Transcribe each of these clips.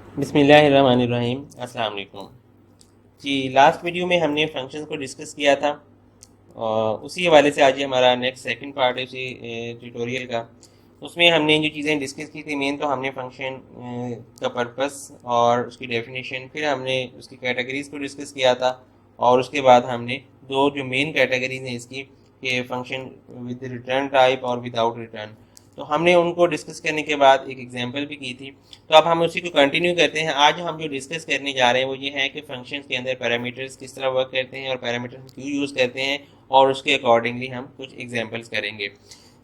बिस्मिल्लाहिर्रहमानिर्रहीम। अस्सलाम वालेकुम जी। लास्ट वीडियो में हमने फंक्शंस को डिस्कस किया था और उसी हवाले से आज ये हमारा नेक्स्ट सेकंड पार्ट है उसी ट्यूटोरियल का। उसमें हमने जो चीज़ें डिस्कस की थी मेन तो हमने फंक्शन का पर्पस और उसकी डेफिनेशन, फिर हमने उसकी कैटेगरीज़ को डिस्कस किया था और उसके बाद हमने दो जो मेन कैटेगरीज हैं इसकी कि फंक्शन विद रिटर्न टाइप और विदाउट रिटर्न, तो हमने उनको डिस्कस करने के बाद एक एग्जांपल भी की थी। तो अब हम उसी को कंटिन्यू करते हैं। आज हम जो डिस्कस करने जा रहे हैं वो ये है कि फंक्शंस के अंदर पैरामीटर्स किस तरह वर्क करते हैं और पैरामीटर्स हम क्यों यूज़ करते हैं और उसके अकॉर्डिंगली हम कुछ एग्जांपल्स करेंगे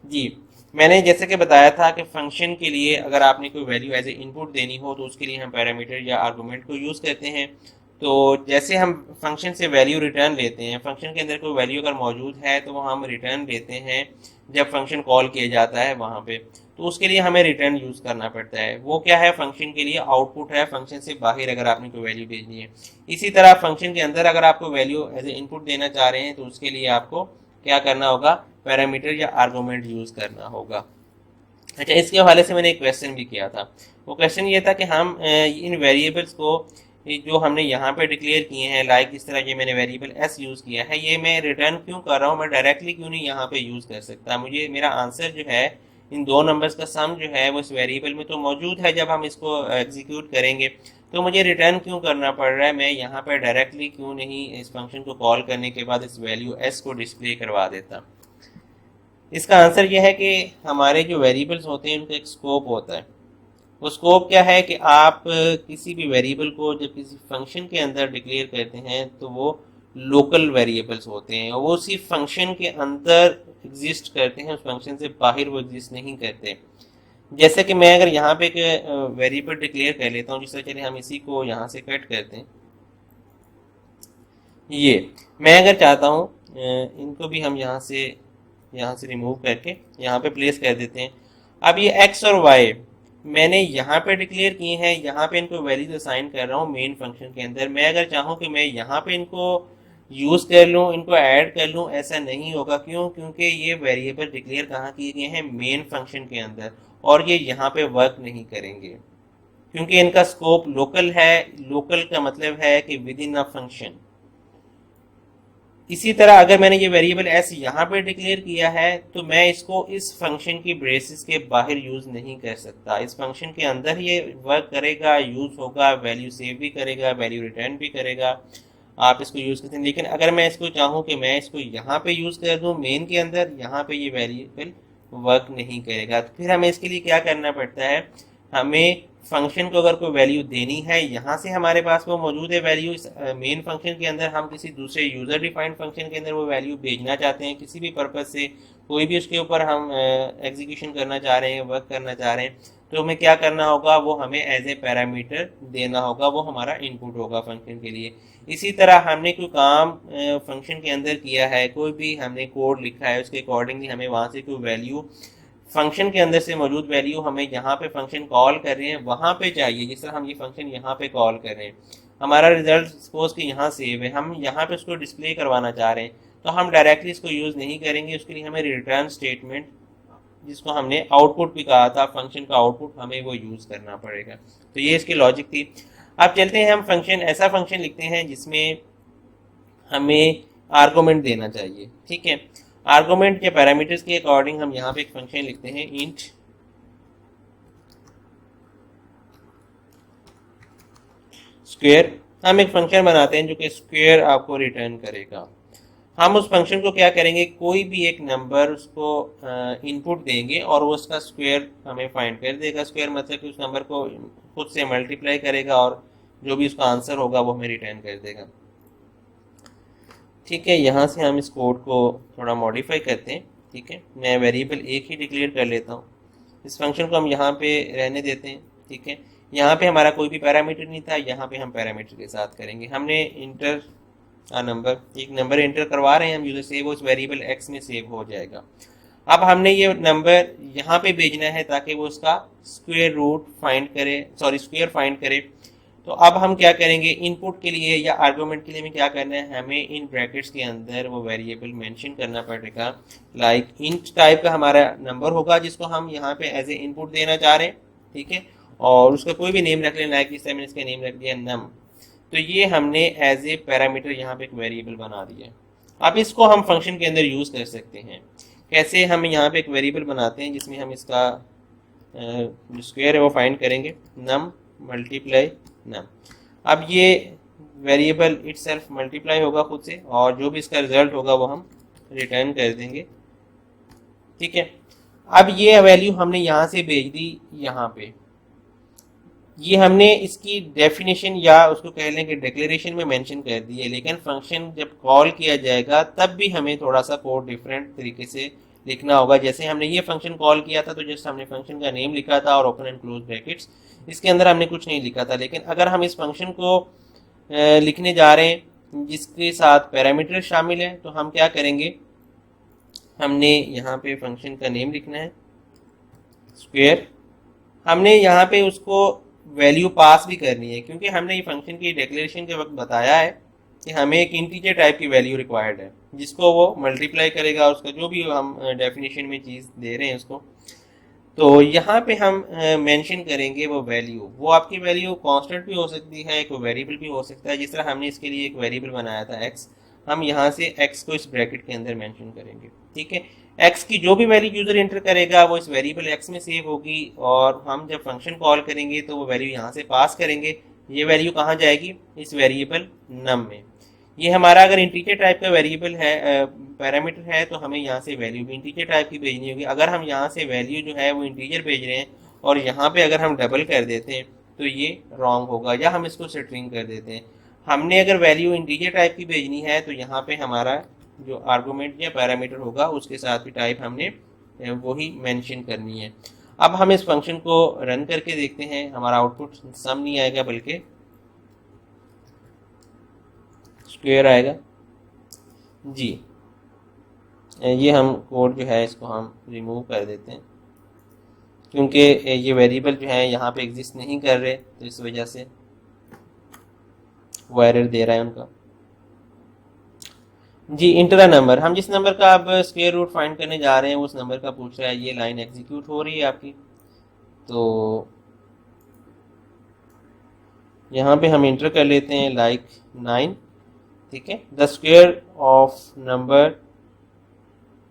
जी। मैंने जैसे कि बताया था कि फंक्शन के लिए अगर आपने कोई वैल्यू एज ए इनपुट देनी हो तो उसके लिए हम पैरामीटर या आर्गूमेंट को यूज़ करते हैं। तो जैसे हम फंक्शन से वैल्यू रिटर्न लेते हैं, फंक्शन के अंदर कोई वैल्यू अगर मौजूद है तो वो हम रिटर्न लेते हैं जब फंक्शन कॉल किया जाता है वहाँ पे, तो उसके लिए हमें रिटर्न यूज़ करना पड़ता है। वो क्या है, फंक्शन के लिए आउटपुट है, फंक्शन से बाहर अगर आपने कोई वैल्यू भेजनी है। इसी तरह फंक्शन के अंदर अगर आपको वैल्यू एज ए इनपुट देना चाह रहे हैं तो उसके लिए आपको क्या करना होगा, पैरामीटर या आर्गूमेंट यूज़ करना होगा। अच्छा, इसके हवाले से मैंने एक क्वेश्चन भी किया था। वो क्वेश्चन ये था कि हम इन वेरिएबल्स को जो हमने यहाँ पे डिक्लेयर किए हैं, लाइक इस तरह ये मैंने वेरिएबल एस यूज़ किया है, ये मैं रिटर्न क्यों कर रहा हूँ, मैं डायरेक्टली क्यों नहीं यहाँ पे यूज़ कर सकता। मुझे मेरा आंसर जो है इन दो नंबर्स का सम जो है वो इस वेरिएबल में तो मौजूद है, जब हम इसको एग्जीक्यूट करेंगे तो मुझे रिटर्न क्यों करना पड़ रहा है, मैं यहाँ पर डायरेक्टली क्यों नहीं इस फंक्शन को कॉल करने के बाद इस वैल्यू एस को डिस्प्ले करवा देता। इसका आंसर यह है कि हमारे जो वेरिएबल्स होते हैं उनका एक स्कोप होता है। वो स्कोप क्या है कि आप किसी भी वेरिएबल को जब किसी फंक्शन के अंदर डिक्लेयर करते हैं तो वो लोकल वेरिएबल्स होते हैं और वो उसी फंक्शन के अंदर एग्जिस्ट करते हैं, उस फंक्शन से बाहर वो एग्जिस्ट नहीं करते। जैसे कि मैं अगर यहाँ पे एक वेरिएबल डिक्लेयर कर लेता हूँ, जिस तरह चलिए हम इसी को यहाँ से कट करते हैं। ये मैं अगर चाहता हूँ इनको भी हम यहाँ से रिमूव करके यहाँ पे प्लेस कर देते हैं। अब ये एक्स और वाई मैंने यहाँ पे डिक्लेयर किए हैं, यहाँ पे इनको वैल्यूज असाइन कर रहा हूँ मेन फंक्शन के अंदर। मैं अगर चाहूँ कि मैं यहाँ पे इनको यूज़ कर लूँ, इनको ऐड कर लूँ, ऐसा नहीं होगा। क्यों? क्योंकि ये वेरिएबल डिक्लेयर कहाँ किए गए हैं, मेन फंक्शन के अंदर, और ये यहाँ पे वर्क नहीं करेंगे क्योंकि इनका स्कोप लोकल है। लोकल का मतलब है कि विद इन अ फंक्शन। इसी तरह अगर मैंने ये वेरिएबल एस यहाँ पे डिक्लेयर किया है तो मैं इसको इस फंक्शन की ब्रेसिस के बाहर यूज़ नहीं कर सकता। इस फंक्शन के अंदर ये वर्क करेगा, यूज़ होगा, वैल्यू सेव भी करेगा, वैल्यू रिटर्न भी करेगा। आप इसको यूज़ करते हैं, लेकिन अगर मैं इसको चाहूँ कि मैं इसको यहाँ पे यूज़ कर दूँ मेन के अंदर, यहाँ पे ये वेरिएबल वर्क नहीं करेगा। तो फिर हमें इसके लिए क्या करना पड़ता है, हमें फंक्शन को अगर कोई वैल्यू देनी है, यहाँ से हमारे पास वो मौजूद है वैल्यू, इस मेन फंक्शन के अंदर हम किसी दूसरे यूज़र डिफाइंड फंक्शन के अंदर वो वैल्यू भेजना चाहते हैं किसी भी पर्पज़ से, कोई भी उसके ऊपर हम एग्जीक्यूशन करना चाह रहे हैं, वर्क करना चाह रहे हैं, तो हमें क्या करना होगा, वो हमें एज ए पैरामीटर देना होगा, वो हमारा इनपुट होगा फंक्शन के लिए। इसी तरह हमने कोई काम फंक्शन के अंदर किया है, कोई भी हमने कोड लिखा है, उसके अकॉर्डिंगली हमें वहाँ से कोई वैल्यू, फंक्शन के अंदर से मौजूद वैल्यू हमें यहाँ पे फंक्शन कॉल कर रहे हैं वहाँ पे चाहिए। जिस तरह हम ये फंक्शन यहाँ पे कॉल कर रहे हैं, हमारा रिजल्ट सपोज कि यहाँ सेव है, हम यहाँ पे उसको डिस्प्ले करवाना चाह रहे हैं, तो हम डायरेक्टली इसको यूज़ नहीं करेंगे। उसके लिए हमें रिटर्न स्टेटमेंट, जिसको हमने आउटपुट भी कहा था, फंक्शन का आउटपुट, हमें वो यूज़ करना पड़ेगा। तो ये इसकी लॉजिक थी। अब चलते हैं, हम फंक्शन, ऐसा फंक्शन लिखते हैं जिसमें हमें आर्गूमेंट देना चाहिए। ठीक है, आर्गूमेंट के पैरामीटर्स के अकॉर्डिंग हम यहाँ पे एक फंक्शन लिखते हैं इंट स्क्वायर। हम एक फंक्शन बनाते हैं जो कि स्क्वायर आपको रिटर्न करेगा। हम उस फंक्शन को क्या करेंगे, कोई भी एक नंबर उसको इनपुट देंगे और वो उसका स्क्वायर हमें फाइंड कर देगा। स्क्वायर मतलब कि उस नंबर को खुद से मल्टीप्लाई करेगा और जो भी उसका आंसर होगा वो हमें रिटर्न कर देगा। ठीक है, यहाँ से हम इस कोड को थोड़ा मॉडिफाई करते हैं। ठीक है, मैं वेरिएबल एक ही डिक्लेयर कर लेता हूँ, इस फंक्शन को हम यहाँ पे रहने देते हैं। ठीक है, यहाँ पे हमारा कोई भी पैरामीटर नहीं था, यहाँ पे हम पैरामीटर के साथ करेंगे। हमने इंटर नंबर, एक नंबर इंटर करवा रहे हैं हम यूजर से, वो उस वेरिएबल एक्स में सेव हो जाएगा। अब हमने ये नंबर यहाँ पे भेजना है ताकि वो उसका स्क्वायर रूट फाइंड करे, सॉरी स्क्वायर फाइंड करे। तो अब हम क्या करेंगे, इनपुट के लिए या आर्गूमेंट के लिए हमें क्या करना है, हमें इन ब्रैकेट्स के अंदर वो वेरिएबल मेंशन करना पड़ेगा। लाइक इंट टाइप का हमारा नंबर होगा जिसको हम यहाँ पे एज ए इनपुट देना चाह रहे हैं। ठीक है, और उसका कोई भी नेम रख लेना है, कि मैंने इसका नेम रख दिया नम। तो ये हमने एज ए पैरामीटर यहाँ पे एक वेरिएबल बना दिया। अब इसको हम फंक्शन के अंदर यूज़ कर सकते हैं। कैसे? हम यहाँ पे एक वेरिएबल बनाते हैं जिसमें हम इसका जो स्क्वायर है वो फाइंड करेंगे, नम मल्टीप्लाई नम। अब ये वेरिएबल इटसेल्फ मल्टीप्लाई होगा खुद से, और जो भी इसका रिजल्ट होगा वो हम रिटर्न कर देंगे। ठीक है, अब ये वैल्यू हमने यहाँ से भेज दी यहाँ पे। ये हमने इसकी डेफिनेशन या उसको कह लें कि डिक्लेरेशन में मेंशन कर दी है, लेकिन फंक्शन जब कॉल किया जाएगा तब भी हमें थोड़ा सा कोड डिफरेंट तरीके से लिखना होगा। जैसे हमने ये फंक्शन कॉल किया था तो जस्ट हमने फंक्शन का नेम लिखा था और ओपन एंड क्लोज ब्रैकेट्स, इसके अंदर हमने कुछ नहीं लिखा था। लेकिन अगर हम इस फंक्शन को लिखने जा रहे हैं जिसके साथ पैरामीटर शामिल है, तो हम क्या करेंगे, हमने यहाँ पे फंक्शन का नेम लिखना है स्क्वायर। हमने यहाँ पे उसको वैल्यू पास भी करनी है, क्योंकि हमने ये फंक्शन की डिक्लेरेशन के वक्त बताया है कि हमें एक इंटीजर टाइप की वैल्यू रिक्वायर्ड है जिसको वो मल्टीप्लाई करेगा, उसका जो भी हम डेफिनेशन में चीज़ दे रहे हैं उसको। तो यहाँ पे हम मेंशन करेंगे वो वैल्यू। वो आपकी वैल्यू कांस्टेंट भी हो सकती है, एक वेरिएबल भी हो सकता है। जिस तरह हमने इसके लिए एक वेरिएबल बनाया था एक्स, हम यहाँ से एक्स को इस ब्रैकेट के अंदर मेंशन करेंगे। ठीक है, एक्स की जो भी वैल्यू यूजर एंटर करेगा वो इस वेरिएबल एक्स में सेव होगी, और हम जब फंक्शन कॉल करेंगे तो वो वैल्यू यहाँ से पास करेंगे। ये वैल्यू कहाँ जाएगी? इस वेरिएबल नम में। ये हमारा अगर इंटीजर टाइप का वेरिएबल है, पैरामीटर है, तो हमें यहाँ से वैल्यू भी इंटीजर टाइप की भेजनी होगी। अगर हम यहाँ से वैल्यू जो है वो इंटीजर भेज रहे हैं और यहाँ पे अगर हम डबल कर देते हैं तो ये रॉन्ग होगा, या हम इसको स्ट्रिंग कर देते हैं। हमने अगर वैल्यू इंटीजर टाइप की भेजनी है तो यहाँ पे हमारा जो आर्गूमेंट या पैरामीटर होगा उसके साथ भी टाइप हमने वही मेंशन करनी है। अब हम इस फंक्शन को रन करके देखते हैं, हमारा आउटपुट सम नहीं आएगा बल्कि स्क्वायर आएगा जी। ये हम कोड जो है इसको हम रिमूव कर देते हैं, क्योंकि ये वेरिएबल जो है यहाँ पे एग्जिस्ट नहीं कर रहे, तो इस वजह से वो एरर दे रहा है उनका जी। इंटर अ नंबर, हम जिस नंबर का अब स्क्वायर रूट फाइंड करने जा रहे हैं उस नंबर का पूछ रहा है। ये लाइन एग्जीक्यूट हो रही है आपकी, तो यहाँ पे हम इंटर कर लेते हैं लाइक 9। ठीक है, द स्क्वायर ऑफ नंबर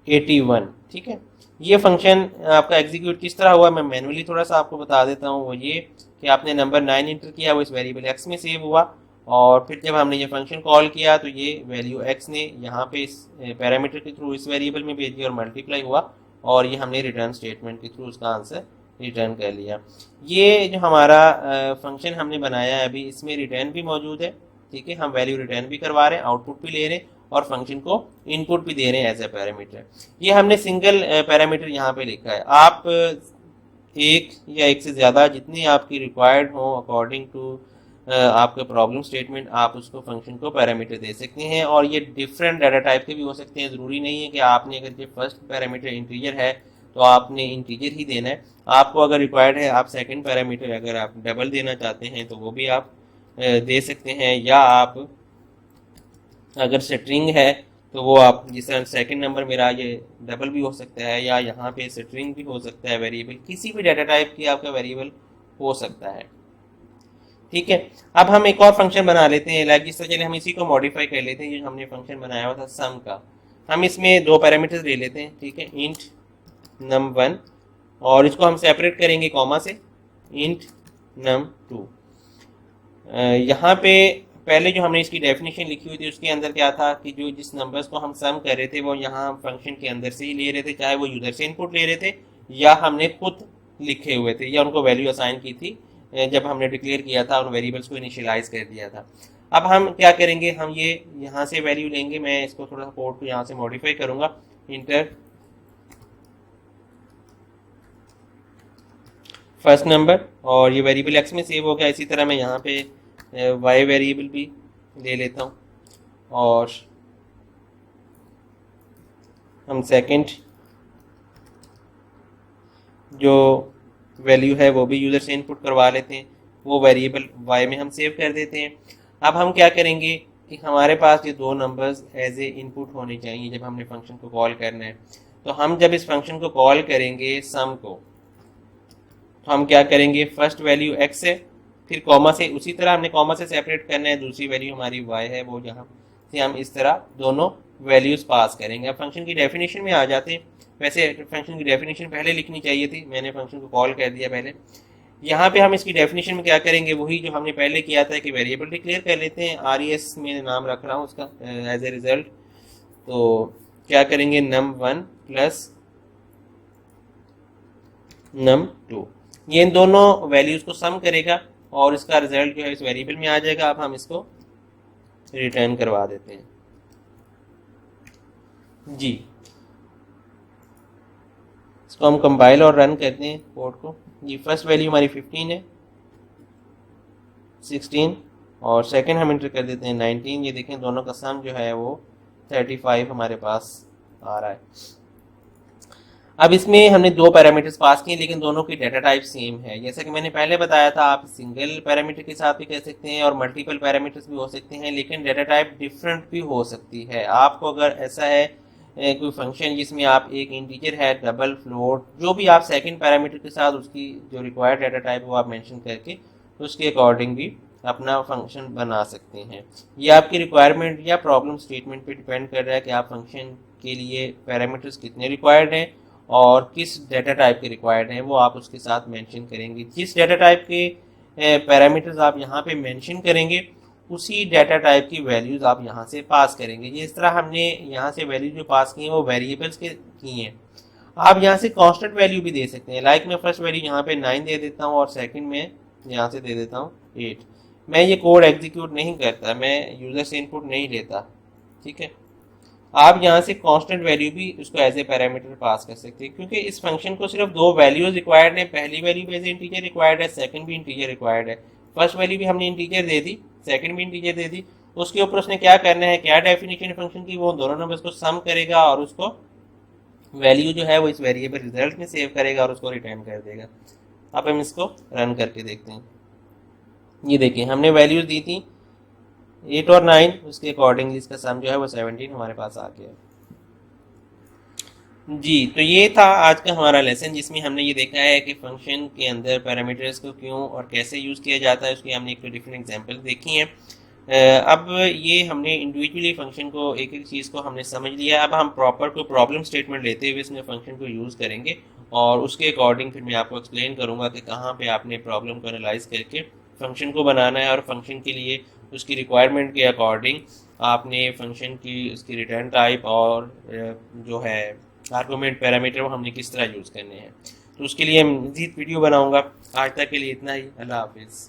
81। ठीक है, ये फंक्शन आपका एग्जीक्यूट किस तरह हुआ मैं मैनुअली थोड़ा सा आपको बता देता हूँ। वो ये कि आपने नंबर 9 इंटर किया, वो इस वेरिएबल एक्स में सेव हुआ, और फिर जब हमने ये फंक्शन कॉल किया तो ये वैल्यू एक्स ने यहाँ पे इस पैरामीटर के थ्रू इस वेरिएबल में भेज दिया और मल्टीप्लाई हुआ, और ये हमने रिटर्न स्टेटमेंट के थ्रू उसका आंसर रिटर्न कर लिया। ये जो हमारा फंक्शन हमने बनाया है अभी, इसमें रिटर्न भी मौजूद है। ठीक है, हम वैल्यू रिटर्न भी करवा रहे हैं, आउटपुट भी ले रहे हैं, और फंक्शन को इनपुट भी दे रहे हैं एज ए पैरामीटर। ये हमने सिंगल पैरामीटर यहाँ पे लिखा है। आप एक या एक से ज़्यादा जितनी आपकी रिक्वायर्ड हो अकॉर्डिंग टू आपका प्रॉब्लम स्टेटमेंट, आप उसको फंक्शन को पैरामीटर दे सकते हैं। और ये डिफरेंट डाटा टाइप के भी हो सकते हैं। ज़रूरी नहीं है कि आपने अगर ये फर्स्ट पैरामीटर इंटीजर है तो आपने इंटीजर ही देना है। आपको अगर रिक्वायर्ड है आप सेकंड पैरामीटर अगर आप डबल देना चाहते हैं तो वो भी आप दे सकते हैं, या आप अगर स्ट्रिंग है तो वो आप जिस तरह सेकेंड नंबर मेरा ये डबल भी हो सकता है, या यहाँ पे स्ट्रिंग भी हो सकता है, वेरिएबल किसी भी डाटा टाइप की आपका वेरिएबल हो सकता है। ठीक है, अब हम एक और फंक्शन बना लेते हैं, लाइक जिस तरह चलिए हम इसी को मॉडिफाई कर लेते हैं। जो हमने फंक्शन बनाया हुआ था सम का, हम इसमें दो पैरामीटर्स ले लेते हैं। ठीक है, इंट num1, और इसको हम सेपरेट करेंगे कॉमा से, इंट num2। यहाँ पे पहले जो हमने इसकी डेफिनेशन लिखी हुई थी उसके अंदर क्या था कि जो जिस नंबर्स को हम सम कर रहे थे वो यहाँ फंक्शन के अंदर से ही ले रहे थे, चाहे वो यूजर से इनपुट ले रहे थे या हमने खुद लिखे हुए थे या उनको वैल्यू असाइन की थी जब हमने डिक्लेयर किया था, उन वेरिएबल्स को इनिशियलाइज कर दिया था। अब हम क्या करेंगे, हम ये यहाँ से वैल्यू लेंगे। मैं इसको थोड़ा सा कोड को यहाँ से मॉडिफाई करूँगा, इंटर फर्स्ट नंबर, और ये वेरिएबल एक्स में सेव हो गया। इसी तरह मैं यहाँ पे वाई वेरिएबल भी ले लेता हूँ, और हम सेकंड जो वैल्यू है वो भी यूज़र से इनपुट करवा लेते हैं, वो वेरिएबल वाई में हम सेव कर देते हैं। अब हम क्या करेंगे कि हमारे पास ये दो नंबर्स एज ए इनपुट होने चाहिए जब हमने फंक्शन को कॉल करना है। तो हम जब इस फंक्शन को कॉल करेंगे सम को, तो हम क्या करेंगे, फर्स्ट वैल्यू x है, फिर कॉमा से उसी तरह हमने कॉमा से सेपरेट करना है, दूसरी वैल्यू हमारी y है, वो यहाँ से हम इस तरह दोनों वैल्यूज पास करेंगे। अब फंक्शन की डेफिनेशन में आ जाते हैं। वैसे फंक्शन की डेफिनेशन पहले लिखनी चाहिए थी, मैंने फंक्शन को कॉल कर दिया पहले। यहाँ पे हम इसकी डेफिनेशन में क्या करेंगे, वही जो हमने पहले किया था कि वेरिएबल डिक्लेयर कर लेते हैं, RES में नाम रख रहा हूँ उसका एज ए रिजल्ट। तो क्या करेंगे, num1 प्लस num2, ये इन दोनों वैल्यूज को सम करेगा और इसका रिजल्ट जो है इस वेरिएबल में आ जाएगा। अब हम इसको रिटर्न करवा देते हैं जी। इसको हम कंपाइल और रन करते हैं कोड को जी। फर्स्ट वैल्यू हमारी 15 है, 16 और सेकंड हम इंटर कर देते हैं 19। ये देखें दोनों का सम जो है वो 35 हमारे पास आ रहा है। अब इसमें हमने दो पैरामीटर्स पास किए लेकिन दोनों की डाटा टाइप सेम है। जैसा कि मैंने पहले बताया था, आप सिंगल पैरामीटर के साथ भी कह सकते हैं और मल्टीपल पैरामीटर्स भी हो सकते हैं, लेकिन डाटा टाइप डिफरेंट भी हो सकती है। आपको अगर ऐसा है कोई फंक्शन जिसमें आप एक इंटीजर है, डबल, फ्लोट, जो भी आप सेकंड पैरामीटर के साथ उसकी जो रिक्वायर्ड डाटा टाइप वो आप मेंशन करके उसके अकॉर्डिंग भी अपना फंक्शन बना सकते हैं। ये आपकी रिक्वायरमेंट या प्रॉब्लम स्टेटमेंट पे डिपेंड कर रहा है कि आप फंक्शन के लिए पैरामीटर्स कितने रिक्वायर्ड हैं और किस डाटा टाइप के रिक्वायर्ड हैं, वो आप उसके साथ मेंशन करेंगे। जिस डाटा टाइप के पैरामीटर्स आप यहाँ पे मेंशन करेंगे उसी डाटा टाइप की वैल्यूज आप यहाँ से पास करेंगे। जिस तरह हमने यहाँ से वैल्यू जो पास की हैं वो वेरिएबल्स के की हैं। आप यहाँ से कांस्टेंट वैल्यू भी दे सकते हैं। लाइक मैं फर्स्ट वैल्यू यहाँ पे 9 दे देता हूँ और सेकंड में यहाँ से दे देता हूँ 8। मैं ये कोड एग्जीक्यूट नहीं करता, मैं यूजर से इनपुट नहीं लेता, ठीक है। आप यहाँ से कांस्टेंट वैल्यू भी उसको एज ए पैरामीटर पास कर सकते हैं, क्योंकि इस फंक्शन को सिर्फ दो वैल्यूज रिक्वायर्ड है। पहली वैल्यू भी एज ए इंटीजर रिक्वायर्ड है, सेकंड भी इंटीजर रिक्वायर्ड है। फर्स्ट वैल्यू भी हमने इंटीजर दे दी, सेकंड भी इंटीजर दे दी। उसके ऊपर उसने क्या करना है, क्या डेफिनेशन फंक्शन की, वो दोनों नंबर्स को सम करेगा और उसको वैल्यू जो है वो इस वेरिएबल रिजल्ट में सेव करेगा और उसको रिटर्न कर देगा। अब हम इसको रन करके देखते हैं। ये देखिए हमने वैल्यूज दी थी 8 और 9, उसके अकॉर्डिंग इसका सम जो है वो 17 हमारे पास आ गया जी। तो ये था आज का हमारा लेसन, जिसमें हमने ये देखा है कि फंक्शन के अंदर पैरामीटर्स को क्यों और कैसे यूज़ किया जाता है, उसकी हमने एक तो डिफरेंट एग्जांपल देखी हैं। अब ये हमने इंडिविजुअली फंक्शन को एक एक चीज़ को हमने समझ लिया। अब हम प्रॉपर कोई प्रॉब्लम स्टेटमेंट लेते हुए इसमें फंक्शन को यूज़ करेंगे और उसके अकॉर्डिंग फिर मैं आपको एक्सप्लेन करूँगा कि कहाँ पे आपने प्रॉब्लम को एनालाइज करके फंक्शन को बनाना है और फंक्शन के लिए उसकी रिक्वायरमेंट के अकॉर्डिंग आपने फंक्शन की उसकी रिटर्न टाइप और जो है आर्गूमेंट पैरामीटर वो हमने किस तरह यूज़ करने हैं। तो उसके लिए मैं मज़ीद वीडियो बनाऊँगा। आज तक के लिए इतना ही। अल्लाह हाफिज़।